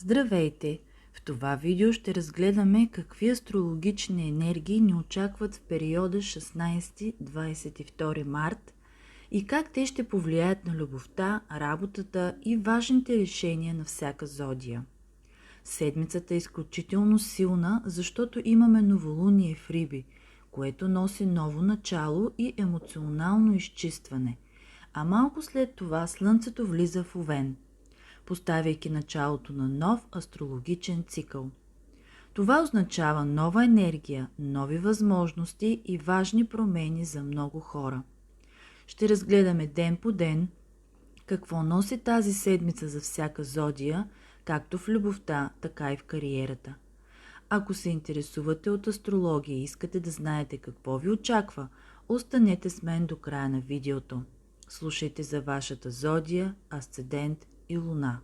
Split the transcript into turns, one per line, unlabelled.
Здравейте! В това видео ще разгледаме какви астрологични енергии ни очакват в периода 16-22 март и как те ще повлияят на любовта, работата и важните решения на всяка зодия. Седмицата е изключително силна, защото имаме новолуние в Риби, което носи ново начало и емоционално изчистване, а малко след това Слънцето влиза в Овен, поставяйки началото на нов астрологичен цикъл. Това означава нова енергия, нови възможности и важни промени за много хора. Ще разгледаме ден по ден какво носи тази седмица за всяка зодия, както в любовта, така и в кариерата. Ако се интересувате от астрология и искате да знаете какво ви очаква, останете с мен до края на видеото. Слушайте за вашата зодия, асцендент и луна.